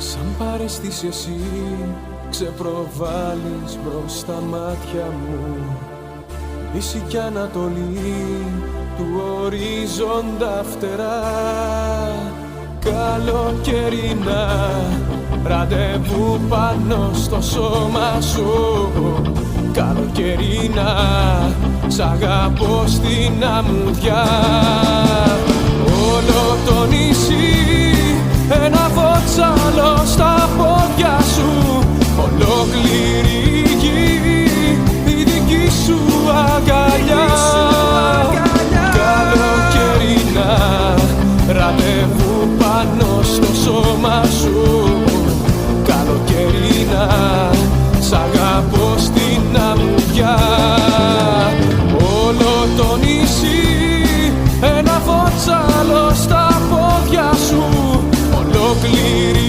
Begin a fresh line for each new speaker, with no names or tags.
Σαν παρέστηση εσύ ξεπροβάλλεις μπρος στα μάτια μου, Δύση κι Ανατολή του ορίζοντα φτερά. Καλοκαιρινά ραντεβού πάνω στο σώμα σου, καλοκαιρινά σ' αγαπώ στην αμμουδιά. Όλο το νησί ένα βότσαλο